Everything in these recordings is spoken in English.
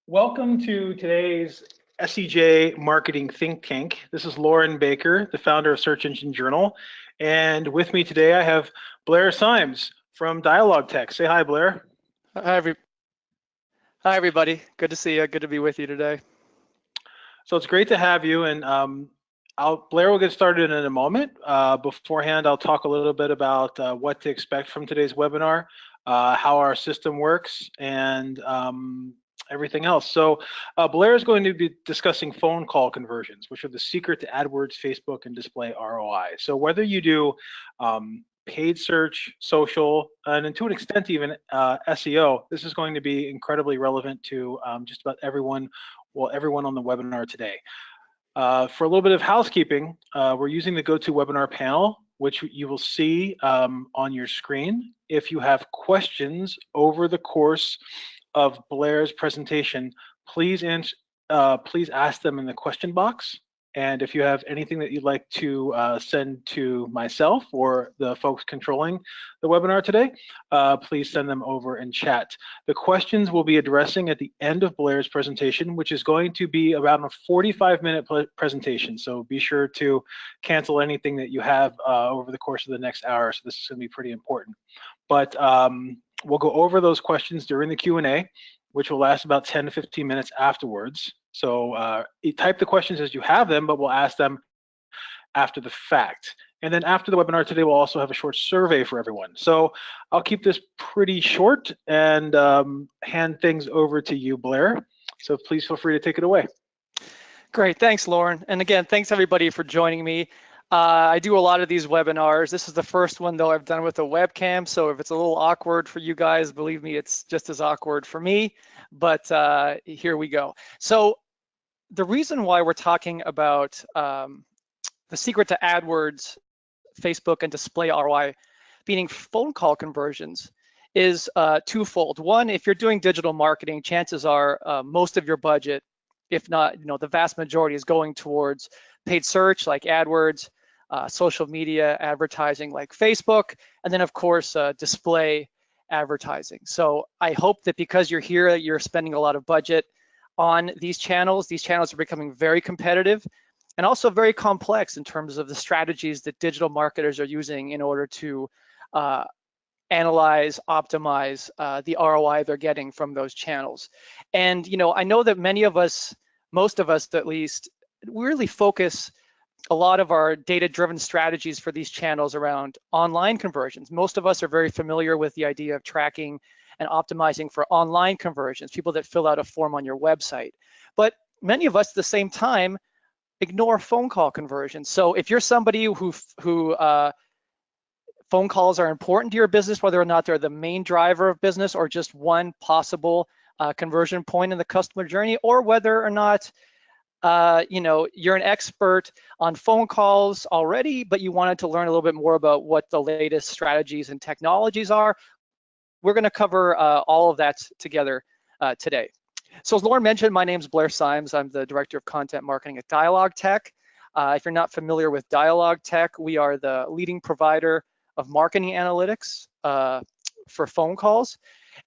Welcome to today's SEJ Marketing Think Tank. This is Lauren Baker, the founder of Search Engine Journal. And with me today, I have Blair Symes from Dialogue Tech. Say hi, Blair. Hi, everybody. Good to see you. Good to be with you today. So it's great to have you. And Blair will get started in a moment. Beforehand, I'll talk a little bit about what to expect from today's webinar, how our system works, and everything else. So Blair is going to be discussing phone call conversions, which are the secret to AdWords, Facebook, and display ROI. So whether you do paid search, social, and to an extent even SEO, this is going to be incredibly relevant to just about everyone on the webinar today. For a little bit of housekeeping, we're using the GoToWebinar panel, which you will see on your screen. If you have questions over the course of Blair's presentation, please ask them in the question box. And if you have anything that you'd like to send to myself or the folks controlling the webinar today, please send them over in chat. The questions we'll be addressing at the end of Blair's presentation, which is going to be around a 45-minute presentation. So be sure to cancel anything that you have over the course of the next hour. So this is going to be pretty important. But we'll go over those questions during the Q&A, which will last about 10 to 15 minutes afterwards. So you type the questions as you have them, but we'll ask them after the fact. And then after the webinar today, we'll also have a short survey for everyone. So I'll keep this pretty short and hand things over to you, Blair. So please feel free to take it away. Great, thanks, Lauren. And again, thanks everybody for joining me. I do a lot of these webinars. This is the first one though I've done with a webcam. So if it's a little awkward for you guys, believe me, it's just as awkward for me, but here we go. So the reason why we're talking about the secret to AdWords, Facebook, and display ROI, meaning phone call conversions, is twofold. One, if you're doing digital marketing, chances are most of your budget, if not, the vast majority, is going towards paid search like AdWords, social media advertising like Facebook, and then of course display advertising. So I hope that because you're here, you're spending a lot of budget on these channels. These channels are becoming very competitive and also very complex in terms of the strategies that digital marketers are using in order to analyze, optimize the ROI they're getting from those channels. And I know that many of us, most of us at least, we really focus a lot of our data-driven strategies for these channels around online conversions. Most of us are very familiar with the idea of tracking and optimizing for online conversions, people that fill out a form on your website. But many of us at the same time ignore phone call conversions. So if you're somebody who phone calls are important to your business, whether or not they're the main driver of business or just one possible conversion point in the customer journey, or whether or not you're an expert on phone calls already, but you wanted to learn a little bit more about what the latest strategies and technologies are, we're going to cover all of that together today. So as Lauren mentioned, my name is Blair Symes. I'm the Director of Content Marketing at Dialogue Tech. If you're not familiar with Dialogue Tech, we are the leading provider of marketing analytics for phone calls.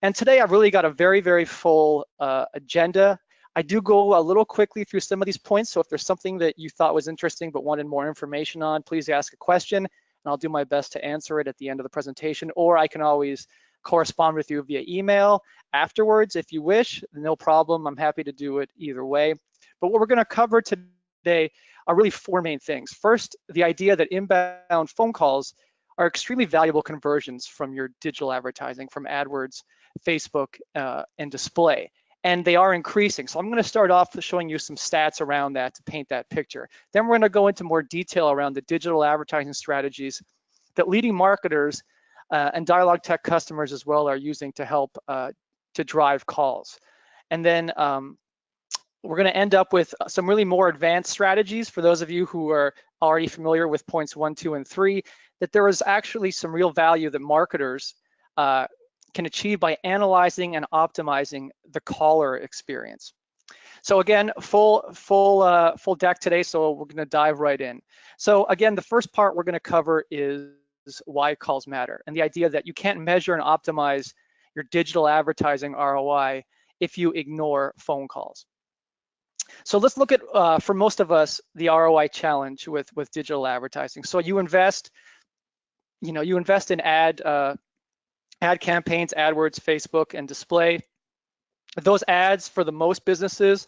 And today I've really got a very, very full agenda. I do go a little quickly through some of these points. So if there's something that you thought was interesting but wanted more information on, please ask a question and I'll do my best to answer it at the end of the presentation, or I can always correspond with you via email afterwards if you wish. No problem, I'm happy to do it either way. But what we're going to cover today are really four main things. First, the idea that inbound phone calls are extremely valuable conversions from your digital advertising, from AdWords, Facebook, and display. And they are increasing. So I'm going to start off with showing you some stats around that to paint that picture. Then we're going to go into more detail around the digital advertising strategies that leading marketers and Dialogue Tech customers as well are using to help to drive calls. And then we're going to end up with some really more advanced strategies for those of you who are already familiar with points 1, 2, and 3, that there is actually some real value that marketers can achieve by analyzing and optimizing the caller experience. So again, full deck today, so we're going to dive right in. So again, the first part we're going to cover is why calls matter, and the idea that you can't measure and optimize your digital advertising ROI if you ignore phone calls. So let's look at, for most of us, the ROI challenge with digital advertising. So you invest in ad campaigns, AdWords, Facebook, and display. Those ads, for the most businesses,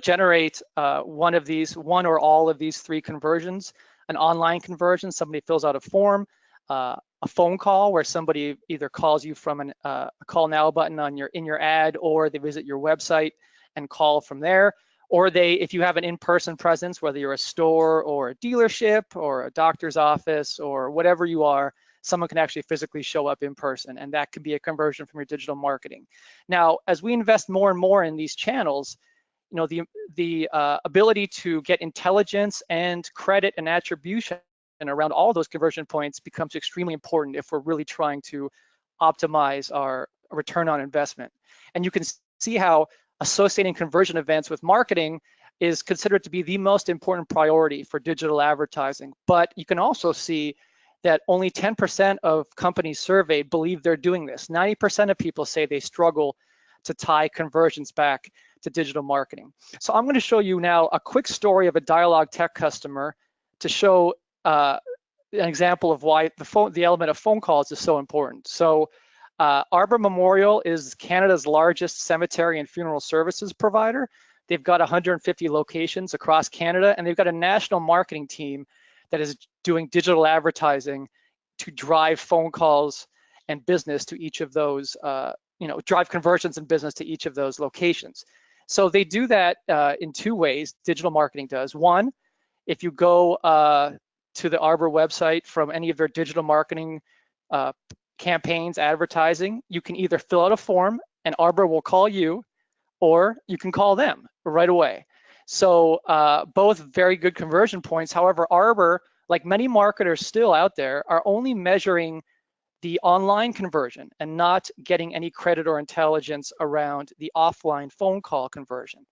generate one or all of these three conversions: an online conversion, somebody fills out a form; a phone call, where somebody either calls you from a call now button in your ad, or they visit your website and call from there; or if you have an in-person presence, whether you're a store or a dealership or a doctor's office or whatever you are, someone can actually physically show up in person, and that could be a conversion from your digital marketing. Now, as we invest more and more in these channels, the ability to get intelligence and credit and attribution around all those conversion points becomes extremely important if we're really trying to optimize our return on investment. And you can see how associating conversion events with marketing is considered to be the most important priority for digital advertising. But you can also see that only 10% of companies surveyed believe they're doing this. 90% of people say they struggle to tie conversions back to digital marketing. So I'm going to show you now a quick story of a Dialogue Tech customer to show an example of why the element of phone calls is so important. So Arbor Memorial is Canada's largest cemetery and funeral services provider. They've got 150 locations across Canada, and they've got a national marketing team that is doing digital advertising to drive phone calls and business to each of those, drive conversions and business to each of those locations. So they do that in two ways, digital marketing does. One, if you go to the Arbor website from any of their digital marketing campaigns, advertising, you can either fill out a form and Arbor will call you, or you can call them right away. So both very good conversion points. However, Arbor, like many marketers still out there, are only measuring the online conversion and not getting any credit or intelligence around the offline phone call conversion.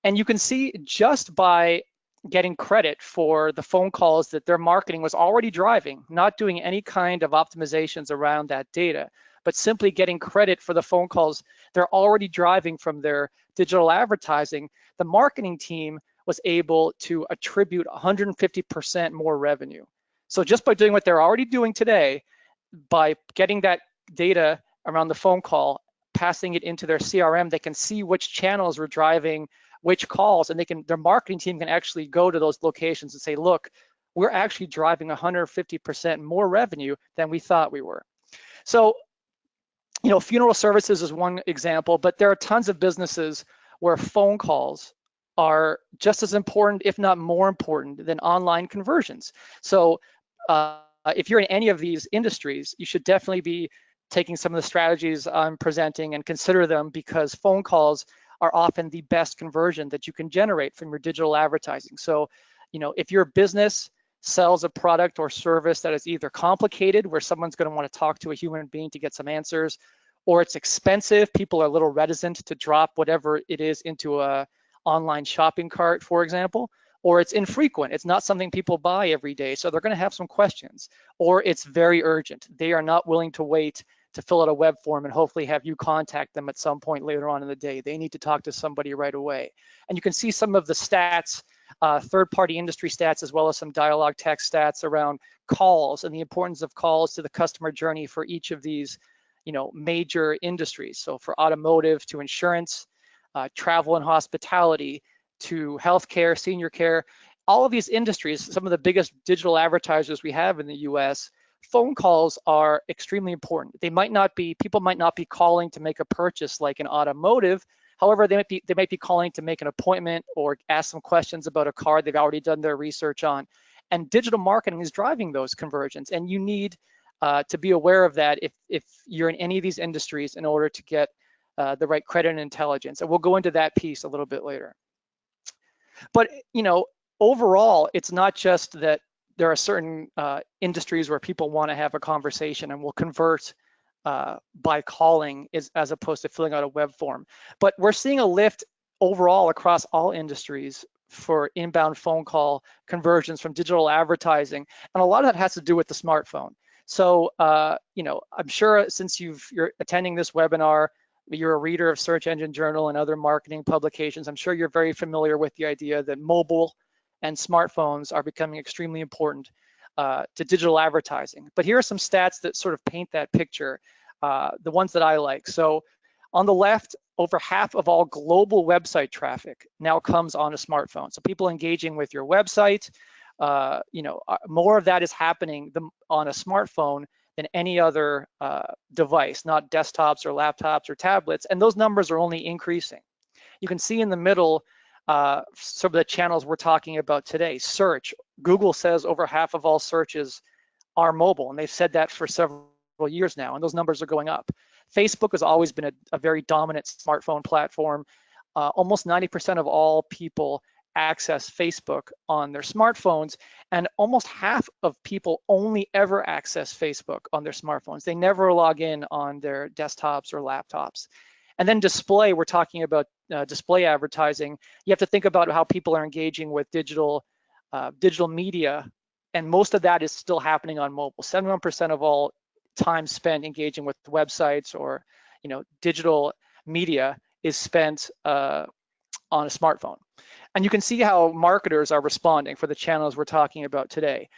And you can see just by getting credit for the phone calls that their marketing was already driving, not doing any kind of optimizations around that data, but simply getting credit for the phone calls they're already driving from their digital advertising, the marketing team was able to attribute 150% more revenue. So just by doing what they're already doing today, by getting that data around the phone call, passing it into their CRM, they can see which channels were driving which calls, and their marketing team can actually go to those locations and say, look, we're actually driving 150% more revenue than we thought we were. So, funeral services is one example, but there are tons of businesses where phone calls are just as important, if not more important, than online conversions. So if you're in any of these industries, you should definitely be taking some of the strategies I'm presenting and consider them, because phone calls are often the best conversion that you can generate from your digital advertising. So, if your business sells a product or service that is either complicated, where someone's going to want to talk to a human being to get some answers, or it's expensive, people are a little reticent to drop whatever it is into a online shopping cart, for example, or it's infrequent, it's not something people buy every day, so they're going to have some questions, or it's very urgent, they are not willing to wait to fill out a web form and hopefully have you contact them at some point later on in the day. They need to talk to somebody right away. And you can see some of the stats, third-party industry stats, as well as some Dialogue Tech stats around calls and the importance of calls to the customer journey for each of these, major industries. So for automotive to insurance, travel and hospitality to healthcare, senior care, all of these industries, some of the biggest digital advertisers we have in the US, phone calls are extremely important. People might not be calling to make a purchase like an automotive. However, they might be calling to make an appointment or ask some questions about a car they've already done their research on. And digital marketing is driving those conversions. And you need to be aware of that if you're in any of these industries in order to get the right credit and intelligence. And we'll go into that piece a little bit later. But, overall, it's not just that there are certain industries where people want to have a conversation and will convert by calling as opposed to filling out a web form. But we're seeing a lift overall across all industries for inbound phone call conversions from digital advertising. And a lot of that has to do with the smartphone. So, I'm sure since you're attending this webinar, you're a reader of Search Engine Journal and other marketing publications, I'm sure you're very familiar with the idea that mobile and smartphones are becoming extremely important to digital advertising. But here are some stats that sort of paint that picture, the ones that I like. So on the left, over half of all global website traffic now comes on a smartphone. So people engaging with your website, more of that is happening on a smartphone than any other device, not desktops or laptops or tablets, and those numbers are only increasing. You can see in the middle some of the channels we're talking about today. Search, Google says over half of all searches are mobile, and they've said that for several years now, and those numbers are going up. Facebook has always been a very dominant smartphone platform. Almost 90% of all people access Facebook on their smartphones, and almost half of people only ever access Facebook on their smartphones. They never log in on their desktops or laptops. And then display, we're talking about display advertising. You have to think about how people are engaging with digital media, and most of that is still happening on mobile. 71% of all time spent engaging with websites or digital media is spent on a smartphone. And you can see how marketers are responding for the channels we're talking about today.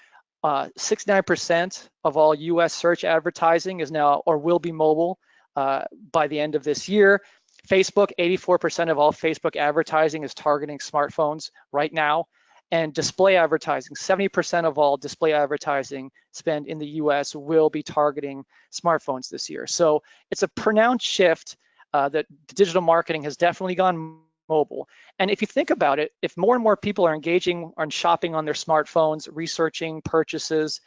69% of all US search advertising is now or will be mobile by the end of this year. Facebook, 84% of all Facebook advertising is targeting smartphones right now. And display advertising, 70% of all display advertising spend in the US will be targeting smartphones this year. So it's a pronounced shift that digital marketing has definitely gone mobile. And if you think about it, if more and more people are engaging and shopping on their smartphones, researching purchases,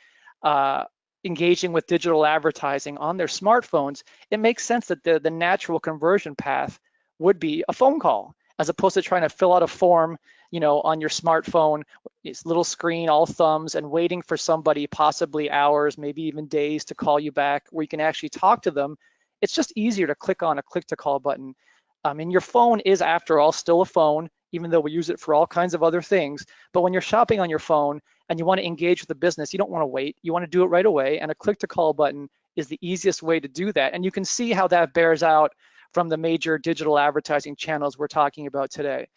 engaging with digital advertising on their smartphones, it makes sense that the natural conversion path would be a phone call, as opposed to trying to fill out a form, on your smartphone, this little screen, all thumbs, and waiting for somebody, possibly hours, maybe even days, to call you back, where you can actually talk to them. It's just easier to click on a click to call button. And your phone is, after all, still a phone, even though we use it for all kinds of other things. But when you're shopping on your phone and you want to engage with the business, you don't want to wait. You want to do it right away. And a click to call button is the easiest way to do that. And you can see how that bears out from the major digital advertising channels we're talking about today.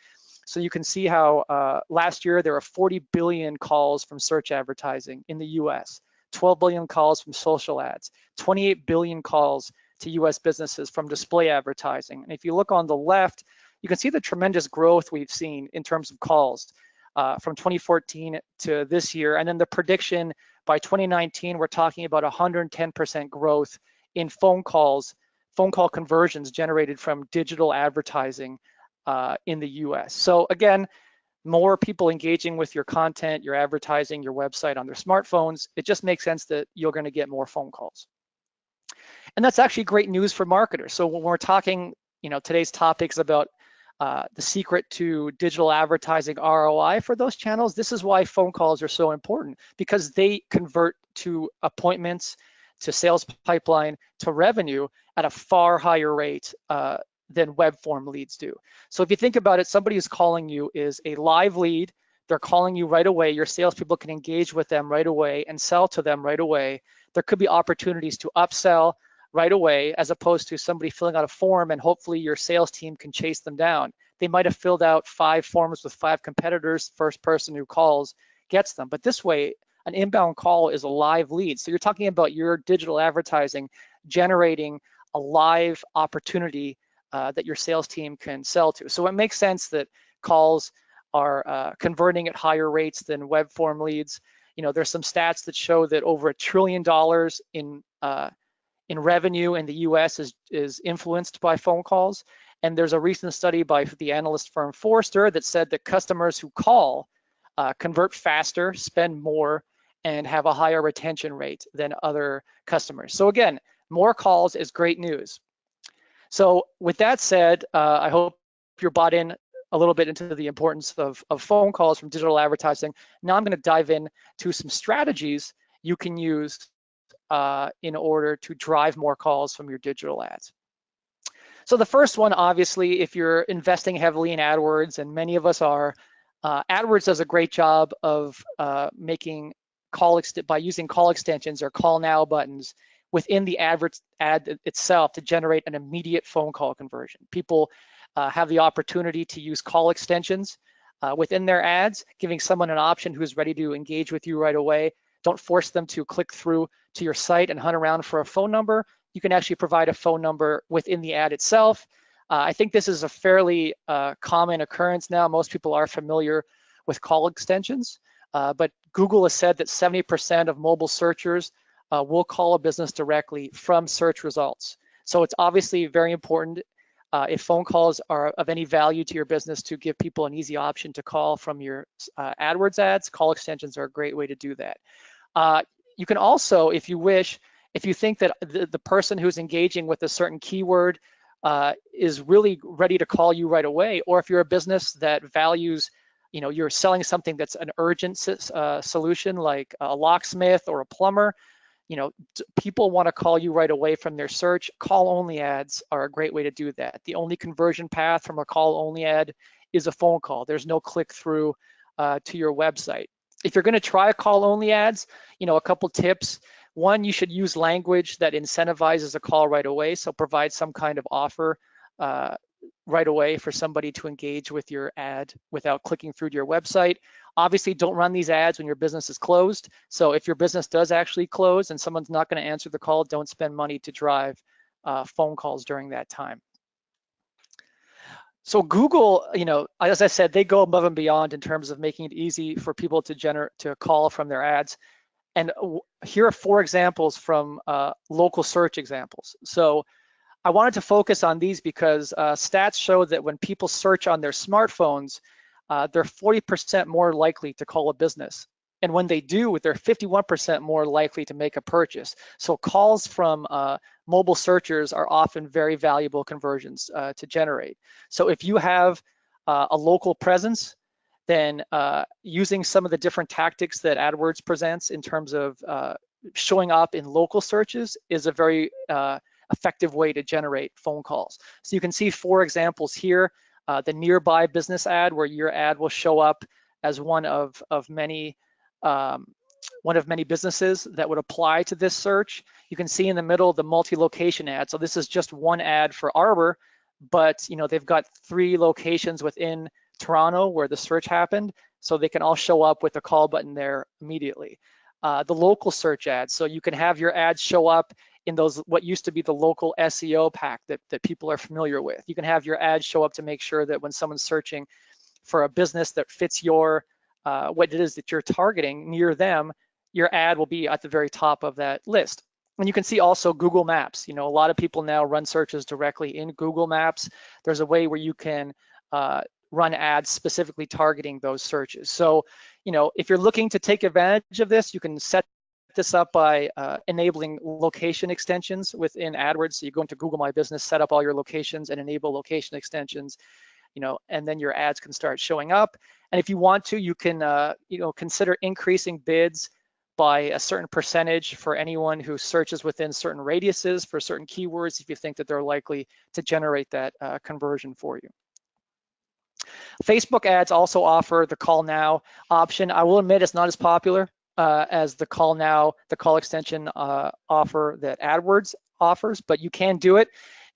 So you can see how last year there were 40 billion calls from search advertising in the US, 12 billion calls from social ads, 28 billion calls to US businesses from display advertising. And if you look on the left, you can see the tremendous growth we've seen in terms of calls from 2014 to this year. And then the prediction by 2019, we're talking about 110% growth in phone call conversions generated from digital advertising in the US. So again, more people engaging with your content, your advertising, your website on their smartphones, it just makes sense that you're going to get more phone calls. And that's actually great news for marketers. So when we're talking, today's topics about the secret to digital advertising ROI for those channels, this is why phone calls are so important, because they convert to appointments, to sales pipeline, to revenue at a far higher rate than web form leads do. So if you think about it, somebody who's calling you is a live lead. They're calling you right away. Your salespeople can engage with them right away and sell to them right away. There could be opportunities to upsell right away, as opposed to somebody filling out a form and hopefully your sales team can chase them down. They might have filled out 5 forms with 5 competitors. First person who calls gets them. But this way, an inbound call is a live lead. So you're talking about your digital advertising generating a live opportunity that your sales team can sell to. So it makes sense that calls are converting at higher rates than web form leads. There's some stats that show that over $1 trillion in revenue in the US is influenced by phone calls. And there's a recent study by the analyst firm Forrester that said that customers who call convert faster, spend more, and have a higher retention rate than other customers. So again, more calls is great news. So with that said, I hope you're bought in a little bit into the importance of phone calls from digital advertising. Now I'm going to dive in to some strategies you can use in order to drive more calls from your digital ads. So the first one, obviously, if you're investing heavily in AdWords, and many of us are, AdWords does a great job of making by using call extensions or call now buttons, within the ad itself to generate an immediate phone call conversion. People have the opportunity to use call extensions within their ads, giving someone an option who's ready to engage with you right away. Don't force them to click through to your site and hunt around for a phone number. You can actually provide a phone number within the ad itself. I think this is a fairly common occurrence now. Most people are familiar with call extensions, but Google has said that 70% of mobile searchers will call a business directly from search results. So it's obviously very important if phone calls are of any value to your business to give people an easy option to call from your AdWords ads. Call extensions are a great way to do that. You can also, if you wish, if you think that the person who's engaging with a certain keyword is really ready to call you right away, or if you're a business that values, you're selling something that's an urgent solution like a locksmith or a plumber, people want to call you right away from their search. Call-only ads are a great way to do that. The only conversion path from a call-only ad is a phone call. There's no click-through to your website. If you're going to try call-only ads, a couple tips. One, you should use language that incentivizes a call right away. So provide some kind of offer right away for somebody to engage with your ad without clicking through to your website. Obviously, don't run these ads when your business is closed. So if your business does actually close and someone's not going to answer the call, don't spend money to drive phone calls during that time. So Google, as I said, they go above and beyond in terms of making it easy for people to call from their ads. And here are 4 examples from local search examples. So I wanted to focus on these because stats show that when people search on their smartphones, they're 40% more likely to call a business. And when they do, they're 51% more likely to make a purchase. So calls from mobile searchers are often very valuable conversions to generate. So if you have a local presence, then using some of the different tactics that AdWords presents in terms of showing up in local searches is a very effective way to generate phone calls. So you can see 4 examples here. The nearby business ad, where your ad will show up as one of many businesses that would apply to this search. You can see in the middle the multi-location ad. So this is just one ad for Arbor, but they've got 3 locations within Toronto where the search happened, so they can all show up with a call button there immediately. The local search ads, so you can have your ads show up in those what used to be the local SEO pack that people are familiar with. You can have your ads show up to make sure that when someone's searching for a business that fits your what it is that you're targeting near them, your ad will be at the very top of that list. And you can see also Google Maps. A lot of people now run searches directly in Google Maps. There's a way where you can run ads specifically targeting those searches. So, if you're looking to take advantage of this, you can set this up by enabling location extensions within AdWords. So you go into Google My Business, set up all your locations and enable location extensions, and then your ads can start showing up. And if you want to, you can, consider increasing bids by a certain percentage for anyone who searches within certain radiuses for certain keywords if you think that they're likely to generate that conversion for you. Facebook ads also offer the call now option. I will admit it's not as popular as the call now, the call extension offer that AdWords offers, but you can do it.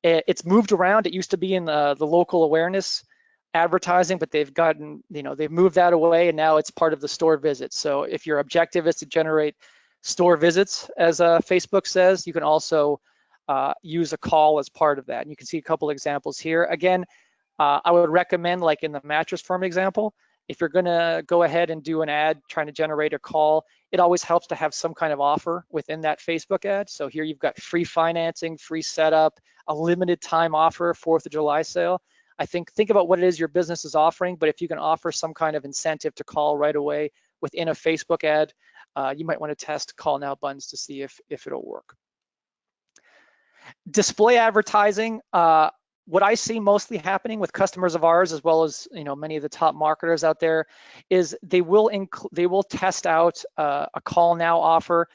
It's moved around. It used to be in the local awareness advertising, but they've gotten, they've moved that away and now it's part of the store visits. So if your objective is to generate store visits, as Facebook says, you can also use a call as part of that. And you can see a couple examples here. Again, I would recommend, like in the mattress firm example, if you're gonna go ahead and do an ad trying to generate a call, it always helps to have some kind of offer within that Facebook ad. So here you've got free financing, free setup, a limited time offer, 4th of July sale. I think about what it is your business is offering, but if you can offer some kind of incentive to call right away within a Facebook ad, you might want to test call now buttons to see if it'll work. Display advertising, what I see mostly happening with customers of ours, as well as many of the top marketers out there, is they will test out a call now offer,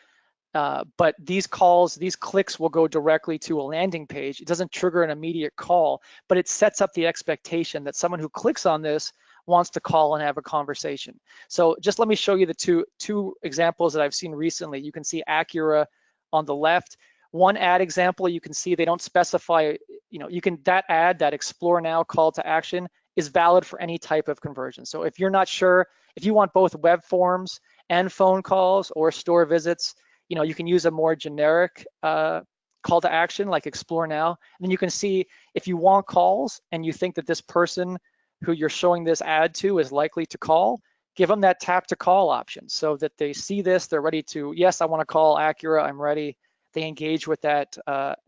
but these clicks will go directly to a landing page. It doesn't trigger an immediate call, but it sets up the expectation that someone who clicks on this wants to call and have a conversation. So just let me show you the two examples that I've seen recently. You can see Acura on the left, One ad example, you can see they don't specify, that ad, that explore now call to action is valid for any type of conversion. So if you're not sure, if you want both web forms and phone calls or store visits, you can use a more generic call to action like explore now. And then you can see if you want calls and you think that this person who you're showing this ad to is likely to call, give them that tap to call option so that they see this, they're ready to, yes, I want to call Acura, I'm ready. They engage with that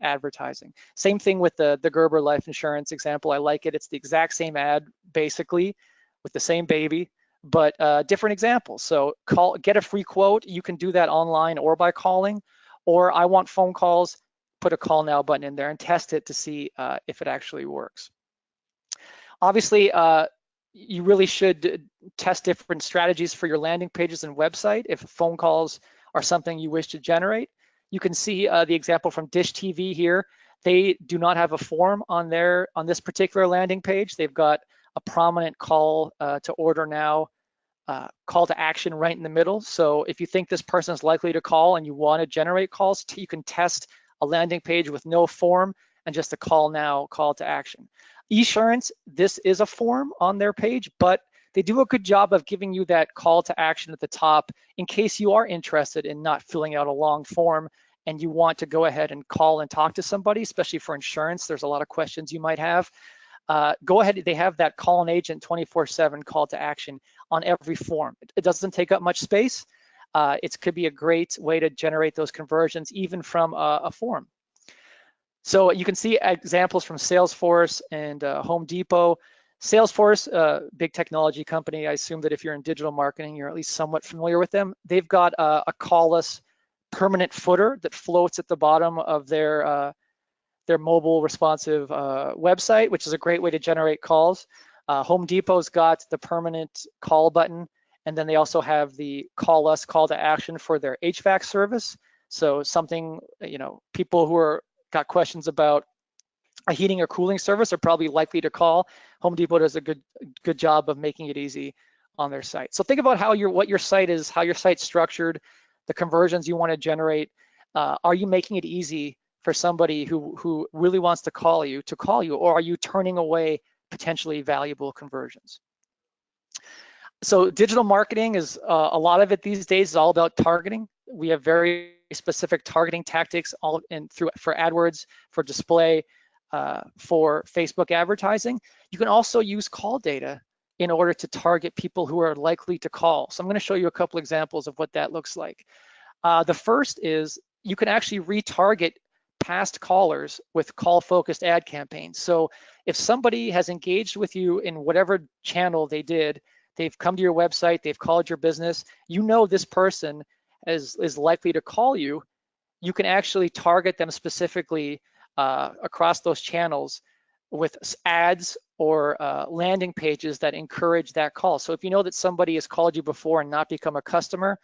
advertising. Same thing with the Gerber life insurance example. I like it. It's the exact same ad, basically, with the same baby, but different examples. So get a free quote. You can do that online or by calling, or I want phone calls, put a call now button in there and test it to see if it actually works. Obviously, you really should test different strategies for your landing pages and website if phone calls are something you wish to generate. You can see the example from Dish TV here. They do not have a form on this particular landing page. They've got a prominent call to order now, call to action right in the middle. So if you think this person is likely to call and you want to generate calls, you can test a landing page with no form and just a call now, call to action. Esurance, this is a form on their page, but they do a good job of giving you that call to action at the top in case you are interested in not filling out a long form and you want to go ahead and call and talk to somebody, especially for insurance. There's a lot of questions you might have. Go ahead, they have that call an agent 24/7 call to action on every form. It doesn't take up much space. It could be a great way to generate those conversions even from a form. So you can see examples from Salesforce and Home Depot. Salesforce, big technology company. I assume that if you're in digital marketing, you're at least somewhat familiar with them. They've got a call-less permanent footer that floats at the bottom of their mobile responsive website, which is a great way to generate calls. Home Depot's got the permanent call button, and then they also have the call us call to action for their HVAC service. So something, people who are got questions about a heating or cooling service are probably likely to call. Home Depot does a good job of making it easy on their site. So think about what your site is, how your site's structured, the conversions you want to generate. Are you making it easy for somebody who really wants to call you, or are you turning away potentially valuable conversions? So digital marketing is a lot of it these days is all about targeting. We have very specific targeting tactics for AdWords, for display, for Facebook advertising. You can also use call data in order to target people who are likely to call. So I'm going to show you a couple examples of what that looks like. The first is you can actually retarget past callers with call-focused ad campaigns. So if somebody has engaged with you in whatever channel they did, they've come to your website, they've called your business, this person is likely to call you, you can actually target them specifically across those channels with ads or landing pages that encourage that call. So if you know that somebody has called you before and not become a customer,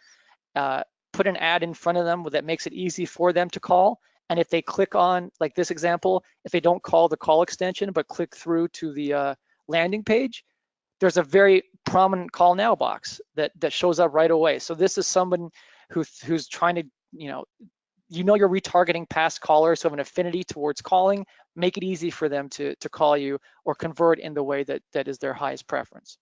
put an ad in front of them that makes it easy for them to call. And if they click on, like this example, if they don't call the call extension but click through to the landing page, there's a very prominent call now box that shows up right away. So this is someone who's trying to, you're retargeting past callers who have an affinity towards calling. Make it easy for them to call you or convert in the way that is their highest preference.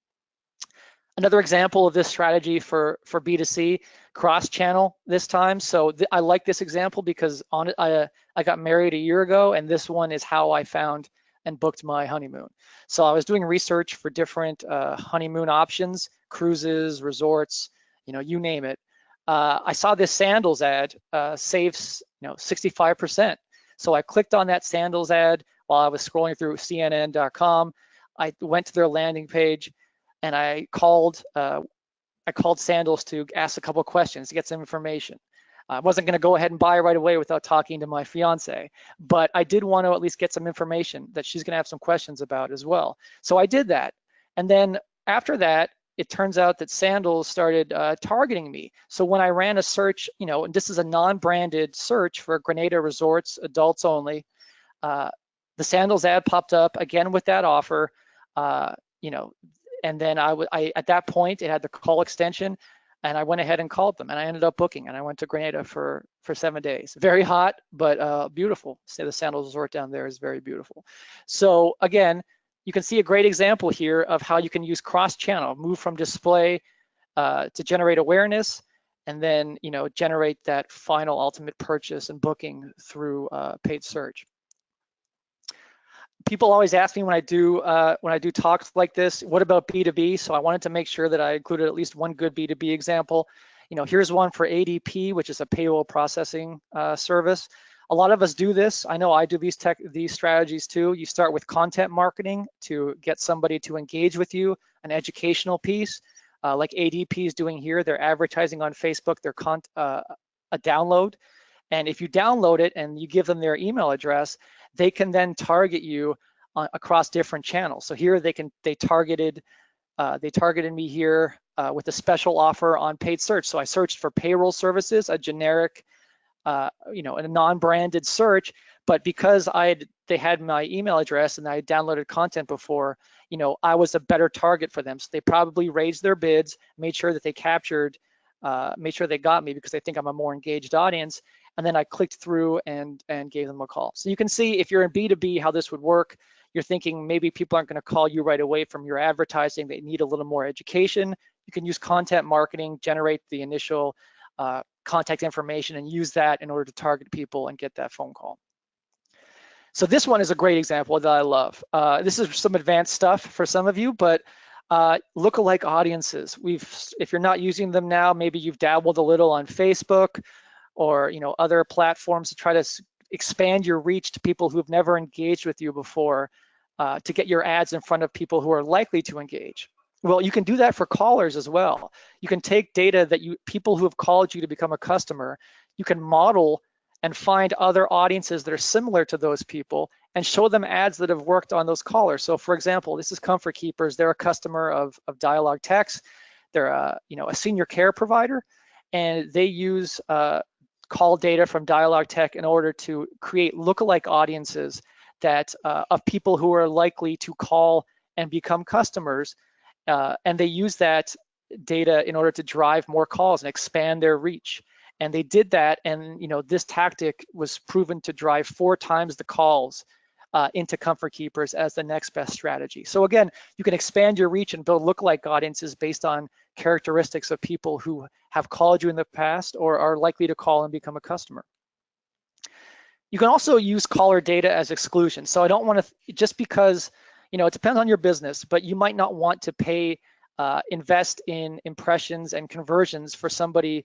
Another example of this strategy for B2C, cross-channel this time. So I like this example because I got married a year ago, and this one is how I found and booked my honeymoon. So I was doing research for different honeymoon options, cruises, resorts, you name it. I saw this sandals ad saves 65%. So I clicked on that sandals ad while I was scrolling through CNN.com. I went to their landing page and I called Sandals to ask a couple of questions to get some information. I wasn't going to go ahead and buy right away without talking to my fiance, but I did want to at least get some information that she's going to have some questions about as well. So I did that. And then after that, it turns out that Sandals started targeting me. So when I ran a search, and this is a non-branded search for Grenada Resorts, adults only, the Sandals ad popped up again with that offer, and then I at that point, it had the call extension. And I went ahead and called them, and I ended up booking, and I went to Grenada for 7 days. Very hot, but beautiful. Say the Sandals Resort down there is very beautiful. So again, you can see a great example here of how you can use cross-channel, move from display to generate awareness, and then generate that final ultimate purchase and booking through paid search. People always ask me when I do talks like this, what about B2B? So I wanted to make sure that I included at least one good B2B example. Here's one for ADP, which is a payroll processing service. A lot of us do this. I know I do these strategies too. You start with content marketing to get somebody to engage with you, an educational piece, like ADP is doing here. They're advertising on Facebook their a download. And if you download it and you give them their email address, they can then target you across different channels. So here they targeted me here with a special offer on paid search. So I searched for payroll services, a generic, a non-branded search, but because they had my email address and I downloaded content before, I was a better target for them. So they probably raised their bids, made sure that they captured, made sure they got me because they think I'm a more engaged audience. And then I clicked through and gave them a call. So you can see if you're in B2B, how this would work. You're thinking maybe people aren't going to call you right away from your advertising. They need a little more education. You can use content marketing, generate the initial contact information and use that in order to target people and get that phone call. So this one is a great example that I love. This is some advanced stuff for some of you, but lookalike audiences. If you're not using them now, maybe you've dabbled a little on Facebook or other platforms to try to expand your reach to people who have never engaged with you before, to get your ads in front of people who are likely to engage. Well, you can do that for callers as well. You can take data that people who have called you to become a customer, you can model and find other audiences that are similar to those people and show them ads that have worked on those callers. So for example, this is Comfort Keepers. They're a customer of Dialogue Text. They're a senior care provider, and they use call data from Dialogue Tech in order to create lookalike audiences that of people who are likely to call and become customers, and they use that data in order to drive more calls and expand their reach. And they did that, and this tactic was proven to drive 4 times the calls into Comfort Keepers as the next best strategy. So again, you can expand your reach and build lookalike audiences based on characteristics of people who have called you in the past or are likely to call and become a customer. You can also use caller data as exclusion. So I don't want to, just because, it depends on your business, but you might not want to invest in impressions and conversions for somebody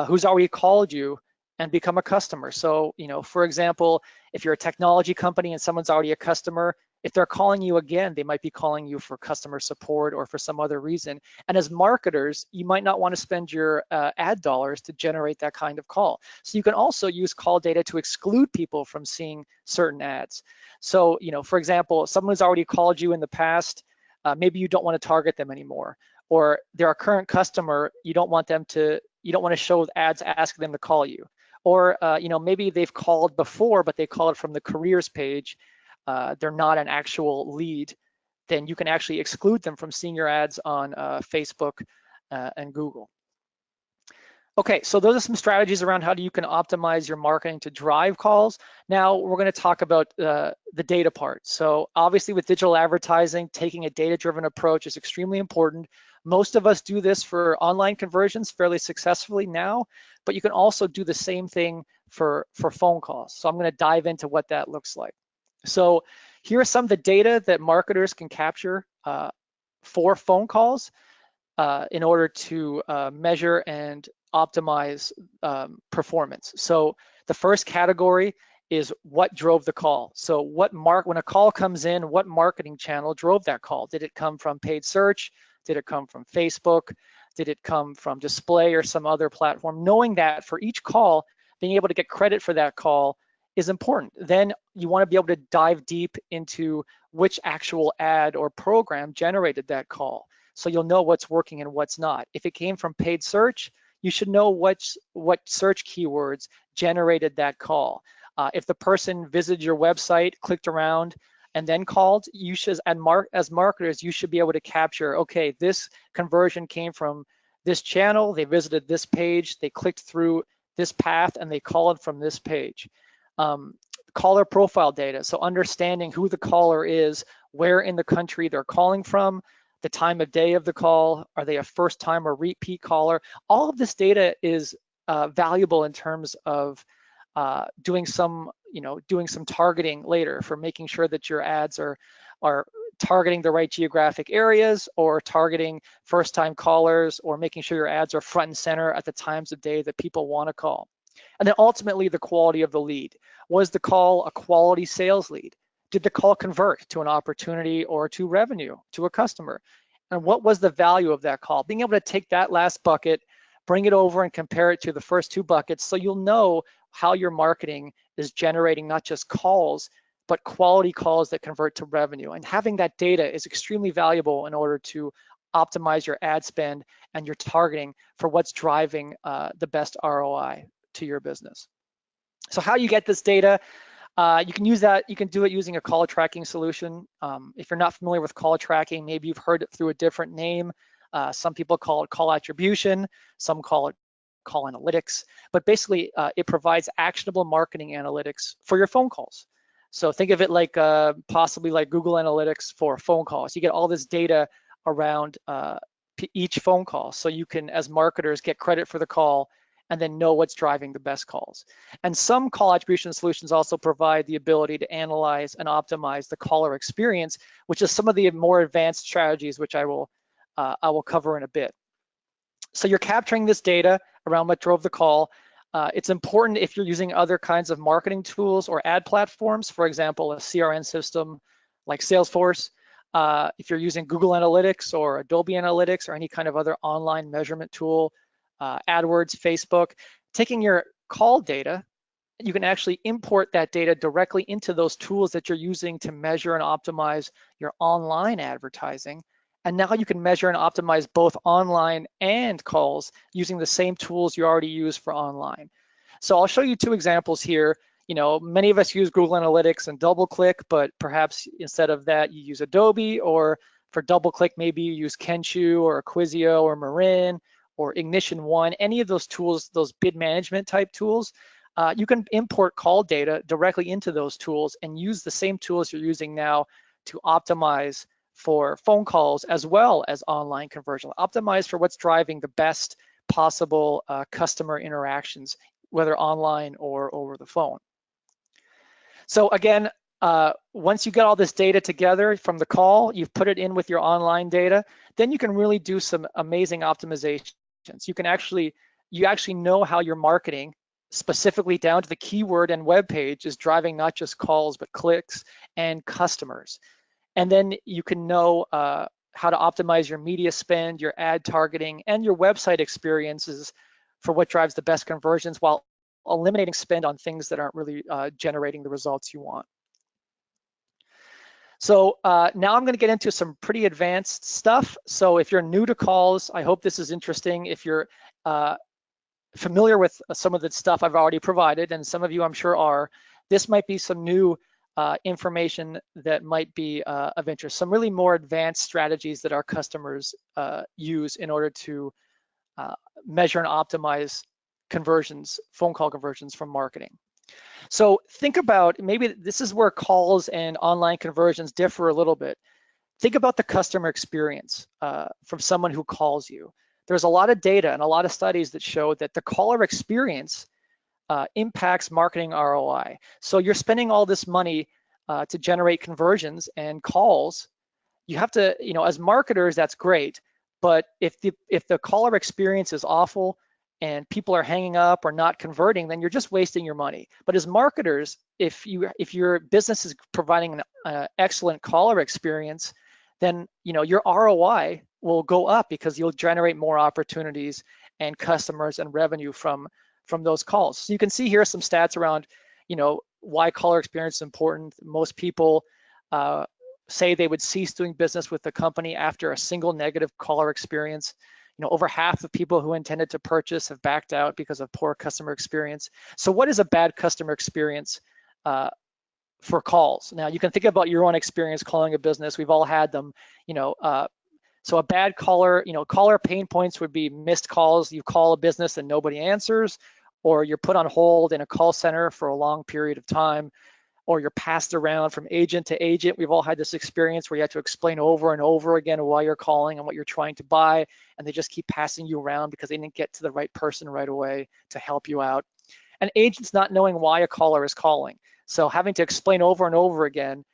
who's already called you and become a customer. So, for example, if you're a technology company and someone's already a customer, if they're calling you again, they might be calling you for customer support or for some other reason. And as marketers, you might not want to spend your ad dollars to generate that kind of call. So you can also use call data to exclude people from seeing certain ads. So, for example, if someone who's already called you in the past, maybe you don't want to target them anymore, or they're a current customer, you don't want to show ads asking them to call you. Or maybe they've called before, but they called from the careers page. They're not an actual lead. Then you can actually exclude them from seeing your ads on Facebook and Google. Okay, so those are some strategies around how you can optimize your marketing to drive calls. Now we're going to talk about the data part. So obviously with digital advertising, taking a data-driven approach is extremely important. Most of us do this for online conversions fairly successfully now, but you can also do the same thing for phone calls. So I'm going to dive into what that looks like. So here are some of the data that marketers can capture for phone calls in order to measure and optimize performance. So the first category is what drove the call. So when a call comes in, what marketing channel drove that call? Did it come from paid search? Did it come from Facebook? Did it come from display or some other platform? Knowing that for each call, being able to get credit for that call is important. Then you want to be able to dive deep into which actual ad or program generated that call. So you'll know what's working and what's not. If it came from paid search, you should know what search keywords generated that call. If the person visited your website, clicked around, and then called, you should, as marketers, you should be able to capture, okay, this conversion came from this channel, they visited this page, they clicked through this path, and they called from this page. Caller profile data, so understanding who the caller is, where in the country they're calling from, the time of day of the call, are they a first time or repeat caller? All of this data is valuable in terms of doing some targeting later for making sure that your ads are targeting the right geographic areas, or targeting first time callers, or making sure your ads are front and center at the times of day that people want to call. And then ultimately the quality of the lead. Was the call a quality sales lead? Did the call convert to an opportunity or to revenue, to a customer? And what was the value of that call? Being able to take that last bucket, bring it over and compare it to the first two buckets, so you'll know how your marketing is generating not just calls, but quality calls that convert to revenue. And having that data is extremely valuable in order to optimize your ad spend and your targeting for what's driving the best ROI to your business. So how you get this data, you can use that, you can do it using a call tracking solution. If you're not familiar with call tracking, maybe you've heard it through a different name. Some people call it call attribution, some call it call analytics, but basically it provides actionable marketing analytics for your phone calls. So think of it like possibly like Google Analytics for phone calls. You get all this data around each phone call, so you can, as marketers, get credit for the call and then know what's driving the best calls. And some call attribution solutions also provide the ability to analyze and optimize the caller experience, which is some of the more advanced strategies, which I will cover in a bit. So you're capturing this data around what drove the call. It's important if you're using other kinds of marketing tools or ad platforms, for example, a CRM system like Salesforce, if you're using Google Analytics or Adobe Analytics or any kind of other online measurement tool, AdWords, Facebook, taking your call data, you can actually import that data directly into those tools that you're using to measure and optimize your online advertising. And now you can measure and optimize both online and calls using the same tools you already use for online. So I'll show you two examples here. You know, many of us use Google Analytics and DoubleClick, but perhaps instead of that, you use Adobe, or for DoubleClick, maybe you use Kenshu or Acquisio or Marin or Ignition One, any of those tools, those bid management type tools. You can import call data directly into those tools and use the same tools you're using now to optimize for phone calls as well as online conversion. Optimize for what's driving the best possible customer interactions, whether online or over the phone. So again, once you get all this data together from the call, you've put it in with your online data, then you can really do some amazing optimizations. You actually know how your marketing, specifically down to the keyword and web page, is driving not just calls, but clicks and customers. And then you can know how to optimize your media spend, your ad targeting, and your website experiences for what drives the best conversions, while eliminating spend on things that aren't really generating the results you want. So now I'm going to get into some pretty advanced stuff. So if you're new to calls, I hope this is interesting. If you're familiar with some of the stuff I've already provided, and some of you I'm sure are, this might be some new information that might be of interest. Some really more advanced strategies that our customers use in order to measure and optimize conversions, phone call conversions from marketing. So think about, maybe this is where calls and online conversions differ a little bit. Think about the customer experience from someone who calls you. There's a lot of data and a lot of studies that show that the caller experience impacts marketing ROI. So you're spending all this money to generate conversions and calls. You have to, you know, as marketers, that's great. But if the caller experience is awful and people are hanging up or not converting, then you're just wasting your money. But as marketers, if your business is providing an excellent caller experience, then your ROI will go up because you'll generate more opportunities and customers and revenue from those calls. So you can see here some stats around why caller experience is important. Most people say they would cease doing business with the company after a single negative caller experience. Over half of people who intended to purchase have backed out because of poor customer experience. So what is a bad customer experience for calls? Now you can think about your own experience calling a business. We've all had them. So a bad caller, caller pain points would be missed calls. You call a business and nobody answers, or you're put on hold in a call center for a long period of time, or you're passed around from agent to agent. We've all had this experience where you have to explain over and over again why you're calling and what you're trying to buy, and they just keep passing you around because they didn't get to the right person right away to help you out. And agents not knowing why a caller is calling. So having to explain over and over again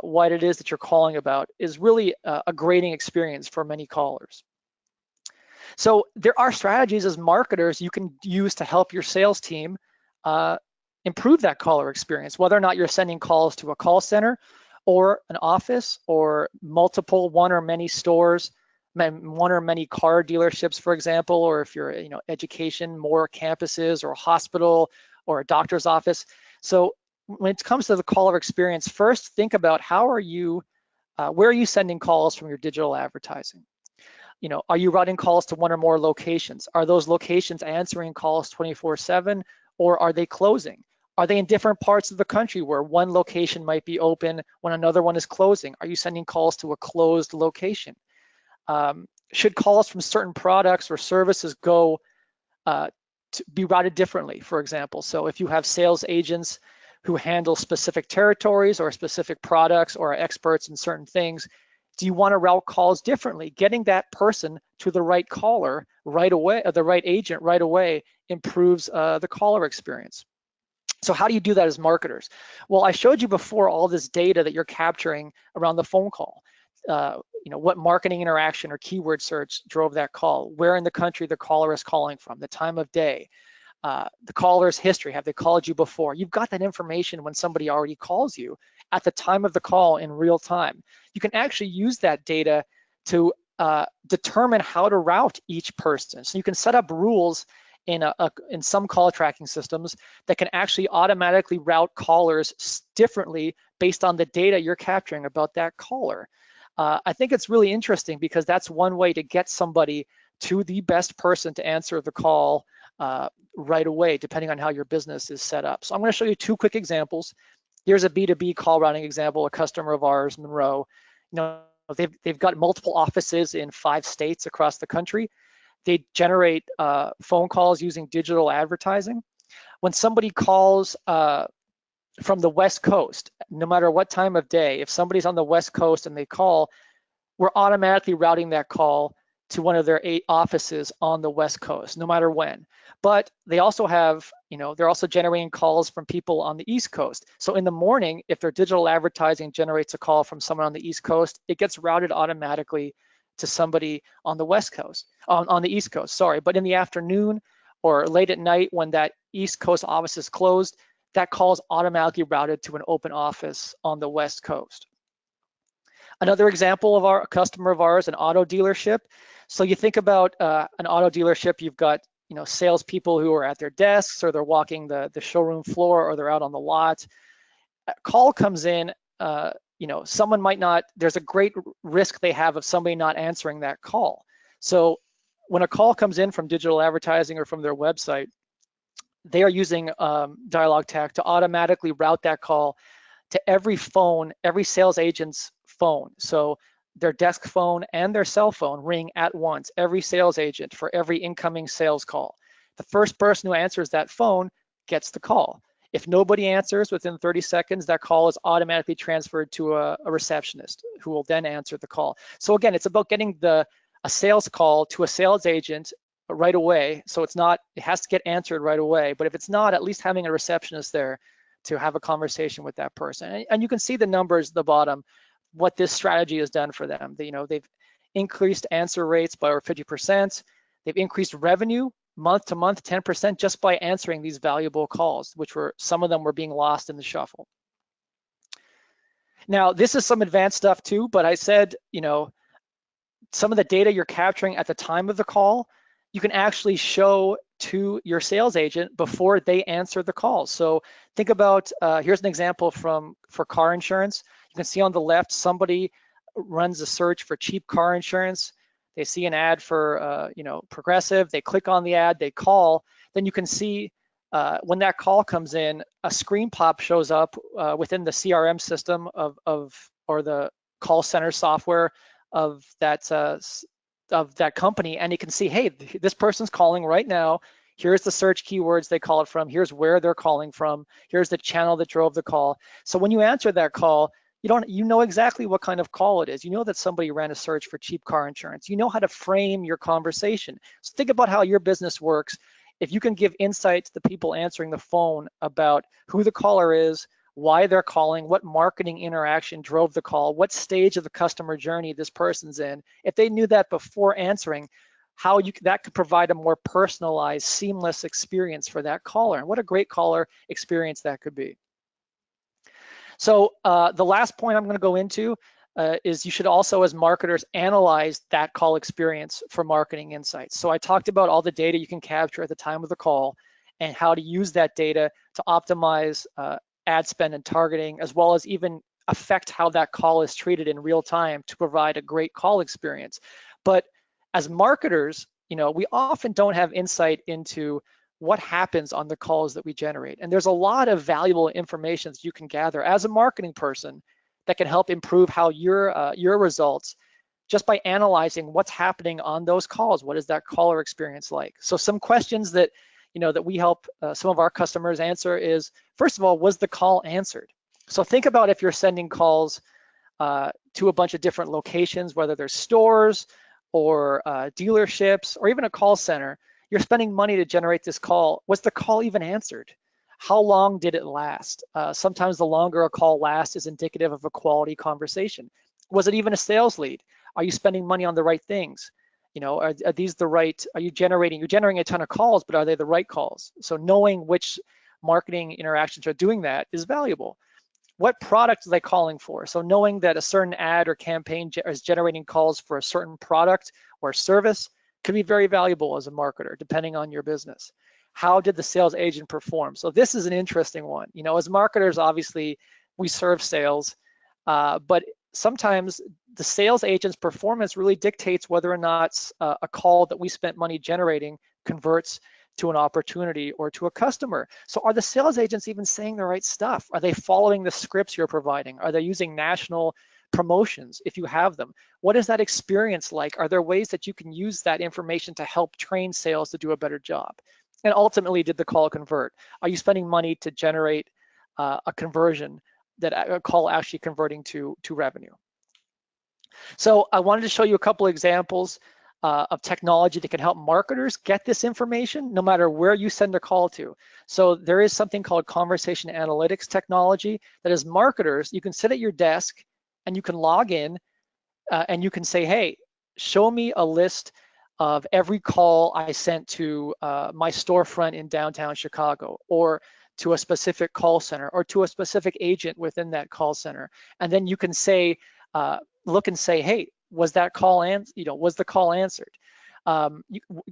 what it is that you're calling about is really a grating experience for many callers. So there are strategies as marketers you can use to help your sales team improve that caller experience, whether or not you're sending calls to a call center or an office or multiple one or many stores, one or many car dealerships, for example, or if you're education, more campuses or a hospital or a doctor's office. So when it comes to the caller experience, first think about where are you sending calls from your digital advertising? Are you routing calls to one or more locations? Are those locations answering calls 24/7, or are they closing? Are they in different parts of the country where one location might be open when another one is closing? Are you sending calls to a closed location? Should calls from certain products or services go to be routed differently, for example? So if you have sales agents who handle specific territories or specific products or are experts in certain things, do you want to route calls differently? Getting that person to the right caller right away, or the right agent right away, improves the caller experience. So how do you do that as marketers? Well, I showed you before all this data that you're capturing around the phone call. What marketing interaction or keyword search drove that call, where in the country the caller is calling from, the time of day, the caller's history, have they called you before? You've got that information when somebody already calls you at the time of the call in real time. You can actually use that data to determine how to route each person. So you can set up rules in some call tracking systems that can actually automatically route callers differently based on the data you're capturing about that caller. I think it's really interesting because that's one way to get somebody to the best person to answer the call right away, depending on how your business is set up. So I'm going to show you two quick examples. Here's a B2B call routing example, a customer of ours, Monroe. They've got multiple offices in 5 states across the country. They generate phone calls using digital advertising. When somebody calls from the West Coast, no matter what time of day, if somebody's on the West Coast and they call, we're automatically routing that call to one of their 8 offices on the West Coast, no matter when. But they also have, they're also generating calls from people on the East Coast. So in the morning, if their digital advertising generates a call from someone on the East Coast, it gets routed automatically to somebody on the West Coast, on the East Coast, sorry. But in the afternoon or late at night when that East Coast office is closed, that call is automatically routed to an open office on the West Coast. Another example of a customer of ours, an auto dealership. So you think about an auto dealership, you've got salespeople who are at their desks, or they're walking the showroom floor, or they're out on the lot. A call comes in, someone might not, there's a great risk they have of somebody not answering that call. So when a call comes in from digital advertising or from their website, they are using Dialog Tech to automatically route that call to every phone, every sales agent's phone. So their desk phone and their cell phone ring at once, every sales agent for every incoming sales call. The first person who answers that phone gets the call. If nobody answers within 30 seconds, that call is automatically transferred to a receptionist who will then answer the call. So again, it's about getting a sales call to a sales agent right away. So it has to get answered right away. But if it's not, at least having a receptionist there to have a conversation with that person. And you can see the numbers at the bottom, what this strategy has done for them. They've increased answer rates by over 50%. They've increased revenue month to month 10% just by answering these valuable calls, some of them were being lost in the shuffle. Now, this is some advanced stuff too, but I said, some of the data you're capturing at the time of the call, you can actually show to your sales agent before they answer the call. So think about, here's an example for car insurance. You can see on the left, somebody runs a search for cheap car insurance. They see an ad for Progressive, they click on the ad, they call. Then you can see when that call comes in, a screen pop shows up within the CRM system or the call center software of that company, and you can see, hey, this person's calling right now. Here's the search keywords they call it from. Here's where they're calling from. Here's the channel that drove the call. So when you answer that call, you know exactly what kind of call it is. You know that somebody ran a search for cheap car insurance. You know how to frame your conversation. So think about how your business works. If you can give insight to the people answering the phone about who the caller is, why they're calling, what marketing interaction drove the call, what stage of the customer journey this person's in. If they knew that before answering, that could provide a more personalized, seamless experience for that caller. And what a great caller experience that could be. So the last point I'm going to go into is you should also, as marketers, analyze that call experience for marketing insights. So I talked about all the data you can capture at the time of the call and how to use that data to optimize ad spend and targeting, as well as even affect how that call is treated in real time to provide a great call experience. But as marketers, we often don't have insight into what happens on the calls that we generate. And there's a lot of valuable information that you can gather as a marketing person that can help improve how your results just by analyzing what's happening on those calls. What is that caller experience like? So some questions that that we help some of our customers answer is, first of all, was the call answered? So think about if you're sending calls to a bunch of different locations, whether they're stores or dealerships or even a call center. You're spending money to generate this call. Was the call even answered? How long did it last? Sometimes the longer a call lasts is indicative of a quality conversation. Was it even a sales lead? Are you spending money on the right things? Are these the right, you're generating a ton of calls, but are they the right calls? So knowing which marketing interactions are doing that is valuable. What product are they calling for? So knowing that a certain ad or campaign is generating calls for a certain product or service could be very valuable as a marketer, depending on your business. How did the sales agent perform? So this is an interesting one. As marketers, obviously, we serve sales, but sometimes the sales agent's performance really dictates whether or not a call that we spent money generating converts to an opportunity or to a customer. So are the sales agents even saying the right stuff? Are they following the scripts you're providing? Are they using national promotions if you have them? What is that experience like? Are there ways that you can use that information to help train sales to do a better job? And ultimately, did the call convert? Are you spending money to generate a conversion, that a call actually converting to revenue? So I wanted to show you a couple examples of technology that can help marketers get this information no matter where you send a call to. So there is something called conversation analytics technology that as marketers, you can sit at your desk and you can log in and you can say, hey, show me a list of every call I sent to my storefront in downtown Chicago, or to a specific call center, or to a specific agent within that call center. And then you can say, look and say, hey, was that call was the call answered?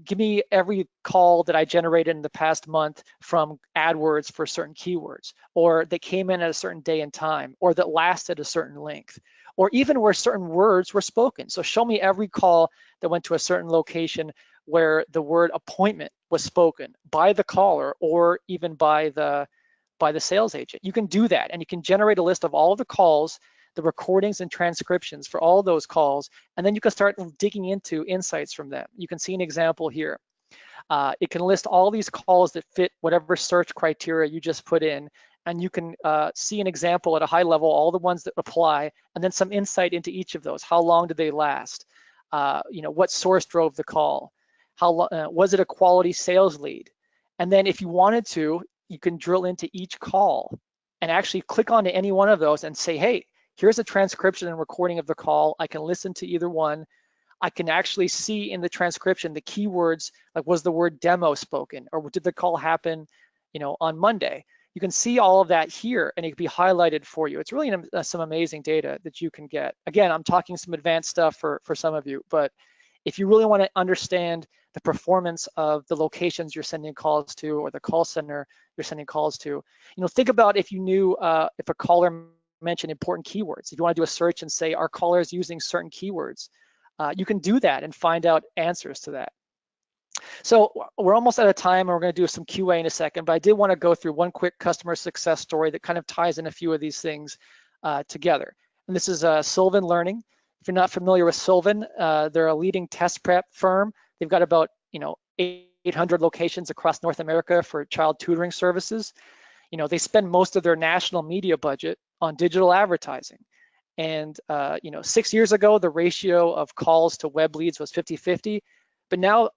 Give me every call that I generated in the past month from AdWords for certain keywords, or that came in at a certain day and time, or that lasted a certain length, or even where certain words were spoken. So show me every call that went to a certain location where the word appointment was spoken by the caller or even by the sales agent. You can do that, and you can generate a list of all of the calls, the recordings and transcriptions for all of those calls, and then you can start digging into insights from them. You can see an example here. It can list all these calls that fit whatever search criteria you just put in, and you can see an example at a high level, all the ones that apply, and then some insight into each of those. How long did they last? What source drove the call? Was it a quality sales lead? And then if you wanted to, you can drill into each call and actually click onto any one of those and say, hey, here's a transcription and recording of the call. I can listen to either one. I can actually see in the transcription the keywords, like was the word demo spoken, or did the call happen, on Monday? You can see all of that here, and it can be highlighted for you. It's really some amazing data that you can get. Again, I'm talking some advanced stuff for some of you, but if you really want to understand the performance of the locations you're sending calls to, or the call center you're sending calls to, think about if you knew if a caller mentioned important keywords. If you want to do a search and say, are callers using certain keywords? You can do that and find out answers to that. So we're almost out of time, and we're going to do some QA in a second, but I did want to go through one quick customer success story that kind of ties in a few of these things together. And this is Sylvan Learning. If you're not familiar with Sylvan, they're a leading test prep firm. They've got about 800 locations across North America for child tutoring services. They spend most of their national media budget on digital advertising. And 6 years ago, the ratio of calls to web leads was 50-50, but now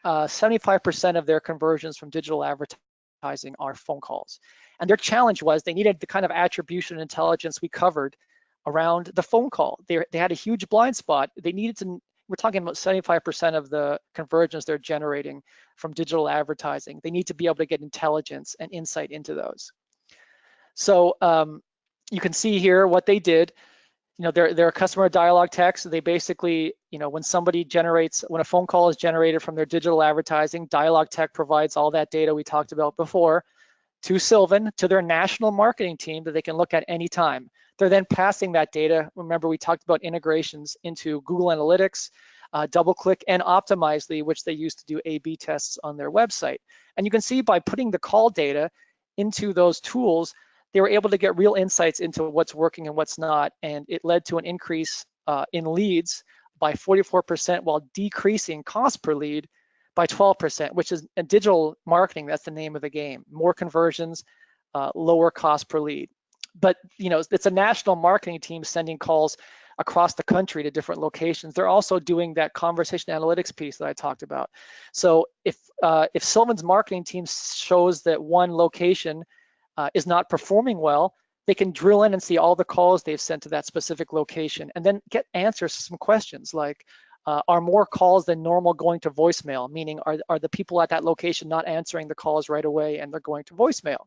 75% of their conversions from digital advertising are phone calls. And their challenge was they needed the kind of attribution intelligence we covered around the phone call. They had a huge blind spot. They needed to, we're talking about 75% of the conversions they're generating from digital advertising. They need to be able to get intelligence and insight into those. So you can see here what they did. Their customer dialogue text. They basically, when a phone call is generated from their digital advertising, Dialogue Tech provides all that data we talked about before to Sylvan, to their national marketing team that they can look at anytime. They're then passing that data. Remember, we talked about integrations into Google Analytics, DoubleClick, and Optimizely, which they use to do A/B tests on their website. And you can see by putting the call data into those tools, they were able to get real insights into what's working and what's not, and it led to an increase in leads by 44% while decreasing cost per lead by 12%, which is in digital marketing, that's the name of the game. More conversions, lower cost per lead. But it's a national marketing team sending calls across the country to different locations. They're also doing that conversation analytics piece that I talked about. So if Sylvan's marketing team shows that one location is not performing well, they can drill in and see all the calls they've sent to that specific location and then get answers to some questions like, are more calls than normal going to voicemail? Meaning, are the people at that location not answering the calls right away and they're going to voicemail?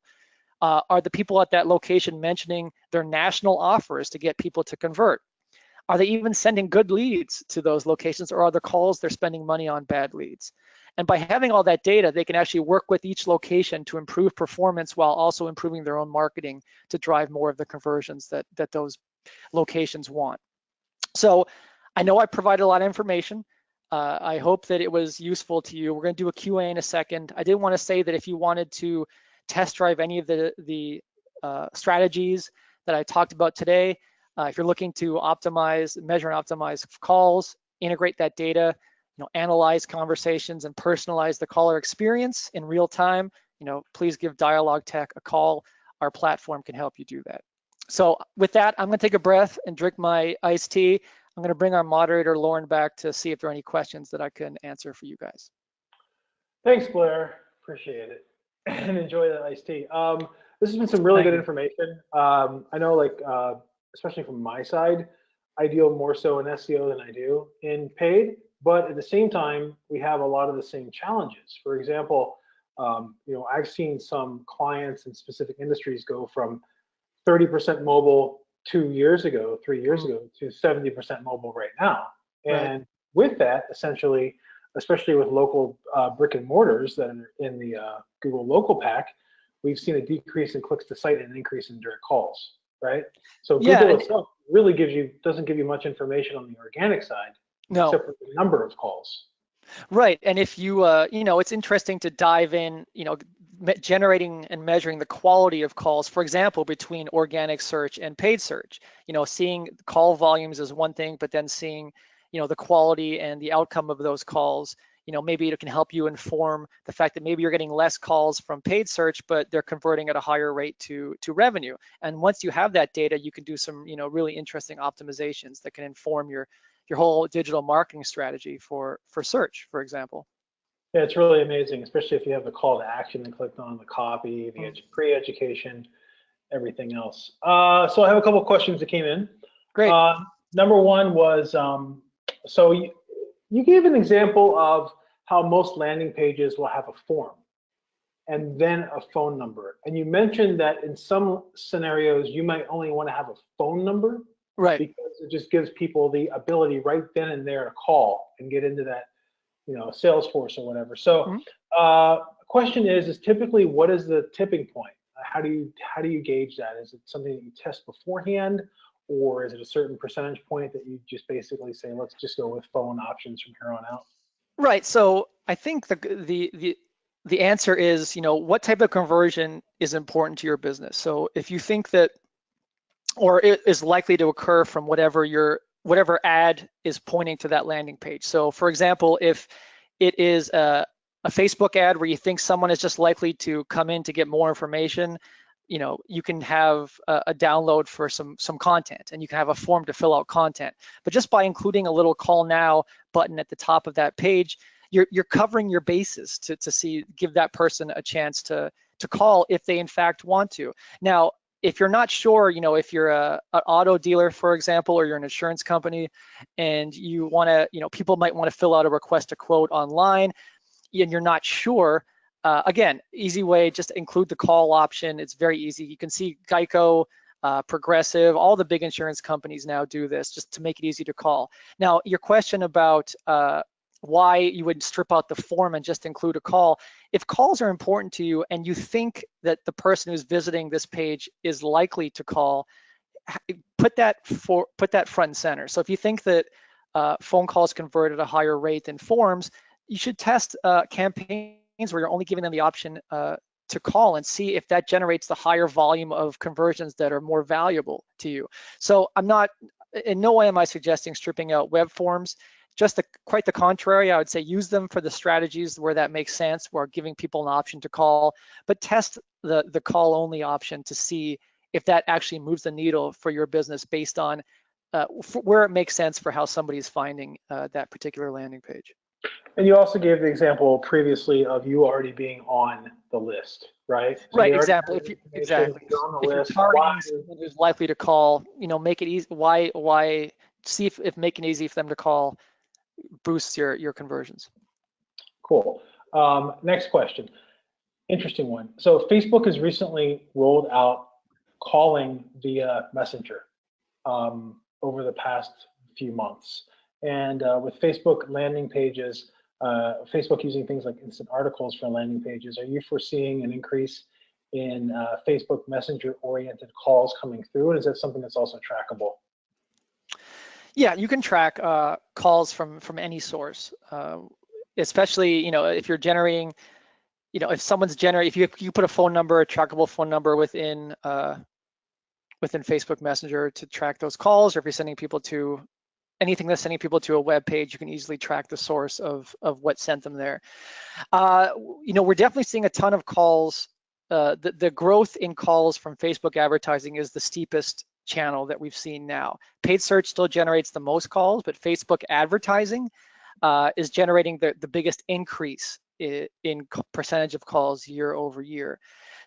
Are the people at that location mentioning their national offers to get people to convert? Are they even sending good leads to those locations, or are the calls they're spending money on bad leads? And by having all that data, they can actually work with each location to improve performance while also improving their own marketing to drive more of the conversions that those locations want. So I know I provided a lot of information. I hope that it was useful to you. We're going to do a Q&A in a second. I did want to say that if you wanted to test drive any of the strategies that I talked about today, if you're looking to optimize, measure and optimize calls, integrate that data, analyze conversations and personalize the caller experience in real time, please give Dialogue Tech a call. Our platform can help you do that. So with that, I'm going to take a breath and drink my iced tea. I'm going to bring our moderator, Lauren, back to see if there are any questions that I can answer for you guys. Thanks, Blair. Appreciate it. And enjoy that iced tea. This has been some really good information. I know, especially from my side, I deal more so in SEO than I do in paid, but at the same time, we have a lot of the same challenges. For example, I've seen some clients in specific industries go from 30% mobile 2 years ago, 3 years ago, to 70% mobile right now. And with that, essentially, especially with local brick and mortars that are in the Google local pack, we've seen a decrease in clicks to site and an increase in direct calls, right? So Google itself really doesn't give you much information on the organic side, except for the number of calls. Right, and if you, it's interesting to dive in, generating and measuring the quality of calls, for example, between organic search and paid search. Seeing call volumes is one thing, but then seeing, the quality and the outcome of those calls, maybe it can help you inform the fact that maybe you're getting less calls from paid search, but they're converting at a higher rate to revenue. And once you have that data, you can do some, really interesting optimizations that can inform your whole digital marketing strategy for search, for example. Yeah, it's really amazing, especially if you have the call to action and clicked on the copy, the pre-education, everything else. So I have a couple of questions that came in. Great. Number one was, so you gave an example of how most landing pages will have a form and then a phone number. And you mentioned that in some scenarios, you might only want to have a phone number. Right. Because it just gives people the ability right then and there to call and get into that, Salesforce or whatever. So question is typically, what is the tipping point? How do you gauge that? Is it something that you test beforehand, or is it a certain percentage point that you just basically say, let's just go with phone options from here on out? Right. So I think the answer is, what type of conversion is important to your business? So if you think that, or it is likely to occur from whatever your whatever ad is pointing to that landing page. So for example, if it is a Facebook ad where you think someone is just likely to come in to get more information, you can have a download for some content, and you can have a form to fill out content. But just by including a little call now button at the top of that page, you're covering your bases to give that person a chance to call if they in fact want to. Now, if you're not sure, if you're an auto dealer, for example, or you're an insurance company, and you want to, people might want to fill out a request a quote online, and you're not sure, again, easy way, just include the call option. It's very easy. You can see Geico, Progressive, all the big insurance companies now do this just to make it easy to call. Now, your question about why you would strip out the form and just include a call. If calls are important to you and you think that the person who's visiting this page is likely to call, put that front and center. So if you think that phone calls convert at a higher rate than forms, you should test campaigns where you're only giving them the option to call and see if that generates the higher volume of conversions that are more valuable to you. So I'm not, in no way am I suggesting stripping out web forms. Just quite the contrary, I would say use them for the strategies where that makes sense, where giving people an option to call, but test the call only option to see if that actually moves the needle for your business based on where it makes sense for how somebody's finding that particular landing page. And you also gave the example previously of you already being on the list, right? So right, exactly. If you're targeting someone who's likely to call, make it easy. Why see if making it easy for them to call boosts your conversions. Cool. Next question. Interesting one. So Facebook has recently rolled out calling via Messenger over the past few months. And with Facebook landing pages, Facebook using things like instant articles for landing pages, are you foreseeing an increase in Facebook Messenger-oriented calls coming through? And is that something that's also trackable? Yeah, you can track calls from any source, especially if you're generating, if someone's generating, if you put a phone number, a trackable phone number within Facebook Messenger to track those calls, or if you're sending people to anything that's sending people to a web page, you can easily track the source of what sent them there. We're definitely seeing a ton of calls. The growth in calls from Facebook advertising is the steepest channel that we've seen now. Paid search still generates the most calls, but Facebook advertising is generating the biggest increase in percentage of calls year over year.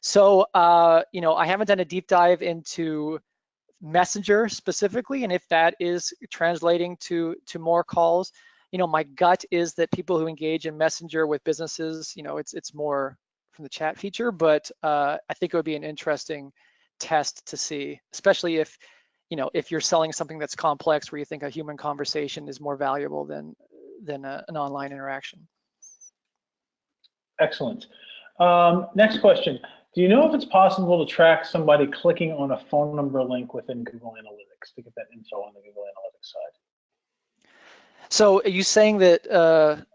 So, I haven't done a deep dive into Messenger specifically, and if that is translating to more calls, my gut is that people who engage in Messenger with businesses, it's more from the chat feature, but I think it would be an interesting test to see, especially if you're selling something that's complex where you think a human conversation is more valuable than an online interaction. Excellent. Next question. Do you know if it's possible to track somebody clicking on a phone number link within Google Analytics to get that info on the Google Analytics side? So are you saying that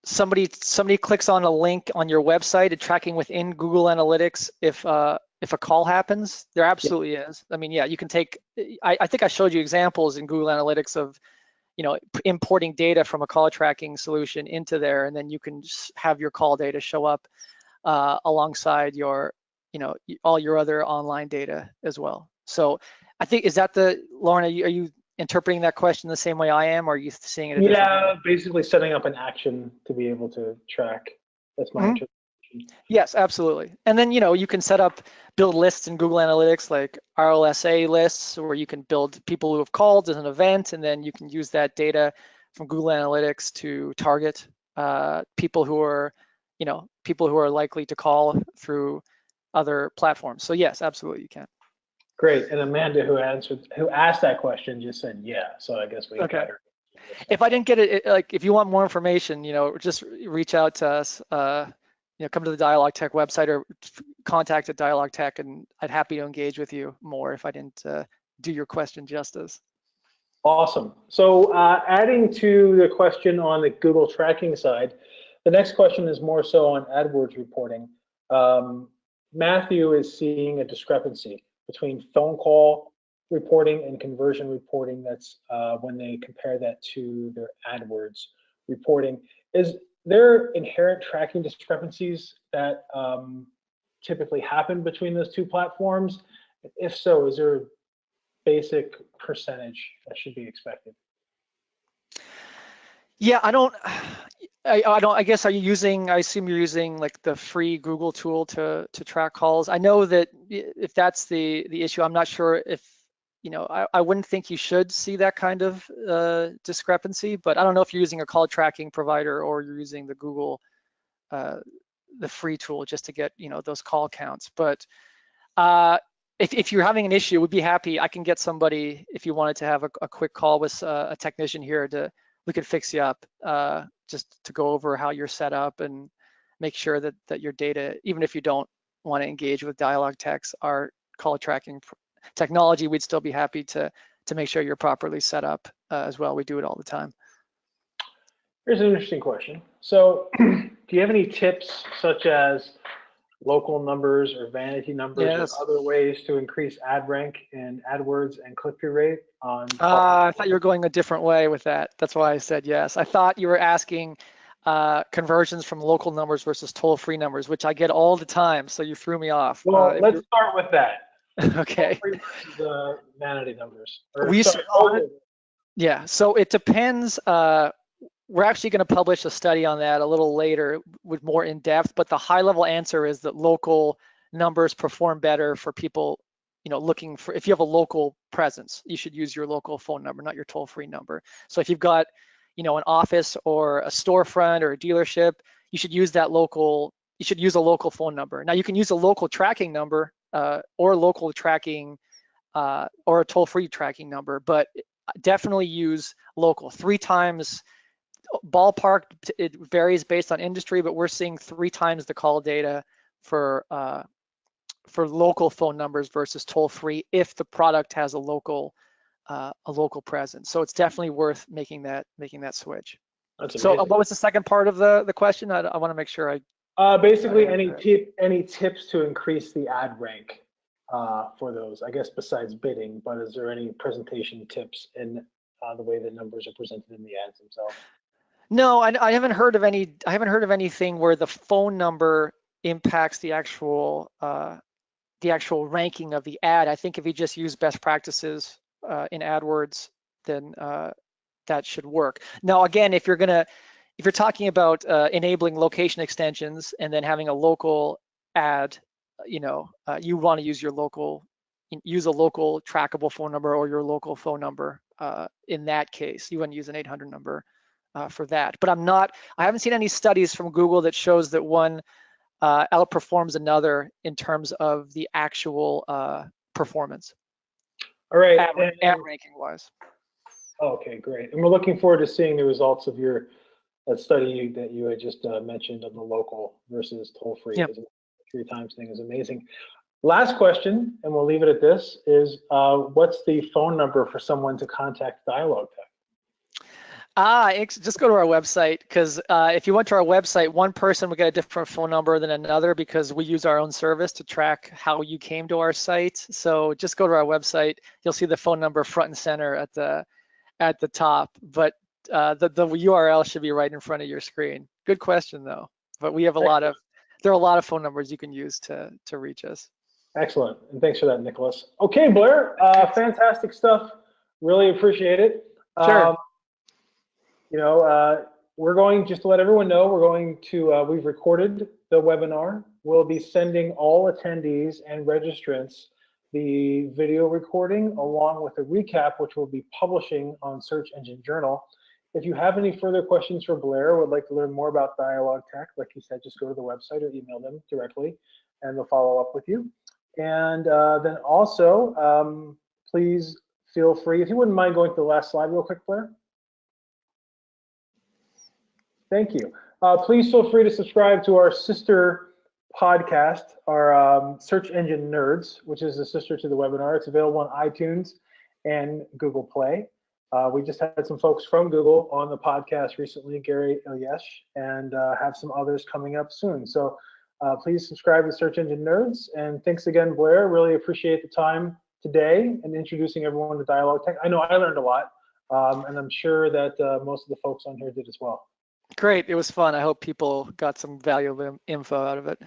somebody clicks on a link on your website and tracking within Google Analytics if a call happens? There absolutely is. I mean, yeah, you can take, I think I showed you examples in Google Analytics of, importing data from a call tracking solution into there, and then you can just have your call data show up alongside your, all your other online data as well. So I think, is that Lauren, are you interpreting that question the same way I am, or are you seeing it a different way? Basically setting up an action to be able to track. That's my interpretation. Yes, absolutely. And then, you can build lists in Google Analytics, like RLSA lists, where you can build people who have called as an event, and then you can use that data from Google Analytics to target people who are likely to call through other platforms. So yes, absolutely, you can. Great. And Amanda, who asked that question, just said yeah. So I guess we got her. If I didn't get it, like if you want more information, just reach out to us. Come to the Dialogue Tech website or contact at Dialogue Tech, and I'd happy to engage with you more if I didn't do your question justice. Awesome. So adding to the question on the Google tracking side, the next question is more so on AdWords reporting. Matthew is seeing a discrepancy between phone call reporting and conversion reporting. That's when they compare that to their AdWords reporting. Is there inherent tracking discrepancies that typically happen between those two platforms? If so, is there a basic percentage that should be expected? Yeah, I guess I assume you're using like the free Google tool to track calls. I know that if that's the issue, I'm not sure if, I wouldn't think you should see that kind of discrepancy, but I don't know if you're using a call tracking provider or you're using the Google, the free tool just to get, those call counts. But if you're having an issue, we'd be happy. I can get somebody, if you wanted to have a quick call with a technician here, we could fix you up, just to go over how you're set up and make sure that your data, even if you don't want to engage with dialogue text, our call tracking technology, we'd still be happy to make sure you're properly set up as well. We do it all the time. Here's an interesting question. So do you have any tips such as local numbers or vanity numbers Yes. or other ways to increase ad rank in AdWords and click-through rate on? I thought you were going a different way with that. That's why I said yes. I thought you were asking conversions from local numbers versus toll-free numbers, which I get all the time. So you threw me off. Well, let's start with that. Okay. Toll-free versus vanity numbers. Yeah. So it depends. We're actually going to publish a study on that a little later with more in depth, but the high level answer is that local numbers perform better for people, looking for, if you have a local presence, you should use your local phone number, not your toll-free number. So if you've got, an office or a storefront or a dealership, you should use a local phone number. Now you can use a local tracking number or local tracking or a toll-free tracking number, but definitely use local. 3 times ballpark, it varies based on industry, but we're seeing 3 times the call data for local phone numbers versus toll-free if the product has a local presence. So it's definitely worth making that switch. So what was the second part of the question? I want to make sure basically any tips to increase the ad rank for those, I guess, besides bidding, but is there any presentation tips in the way the numbers are presented in the ads themselves? No, I haven't heard of any. I haven't heard of anything where the phone number impacts the actual ranking of the ad. I think if you just use best practices in AdWords, then that should work. Now, again, if you're talking about enabling location extensions and then having a local ad, you want to use a local trackable phone number or your local phone number. In that case, you wouldn't use an 800 number for that. But I haven't seen any studies from Google that shows that one outperforms another in terms of the actual performance. All right. Ad ranking wise. Okay, great. And we're looking forward to seeing the results of your study that you had just mentioned of the local versus toll-free. Yep. 3 times thing is amazing. Last question, and we'll leave it at this, is what's the phone number for someone to contact Dialogue Tech? Just go to our website, because if you went to our website, one person would get a different phone number than another because we use our own service to track how you came to our site. So just go to our website. You'll see the phone number front and center at the top, but the URL should be right in front of your screen. Good question though. But we have there are a lot of phone numbers you can use to reach us. Excellent, and thanks for that, Nicholas. Okay, Blair, fantastic stuff. Really appreciate it. Sure. We're going, just to let everyone know, we've recorded the webinar. We'll be sending all attendees and registrants the video recording along with a recap, which we'll be publishing on Search Engine Journal. If you have any further questions for Blair or would like to learn more about Dialogue Tech, like he said, just go to the website or email them directly and they'll follow up with you. And then also, please feel free, if you wouldn't mind going to the last slide real quick, Blair. Thank you. Please feel free to subscribe to our sister podcast, our Search Engine Nerds, which is a sister to the webinar. It's available on iTunes and Google Play. We just had some folks from Google on the podcast recently, Gary Ilyesh, and have some others coming up soon. So please subscribe to Search Engine Nerds. And thanks again, Blair. Really appreciate the time today and introducing everyone to Dialogue Tech. I know I learned a lot, and I'm sure that most of the folks on here did as well. Great, it was fun. I hope people got some valuable info out of it.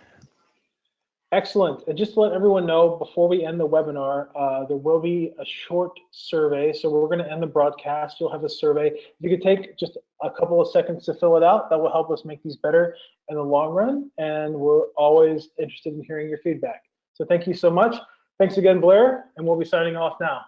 Excellent. And just to let everyone know, before we end the webinar, there will be a short survey. So we're going to end the broadcast. You'll have a survey. If you could take just a couple of seconds to fill it out, that will help us make these better in the long run. And we're always interested in hearing your feedback. So thank you so much. Thanks again, Blair. And we'll be signing off now.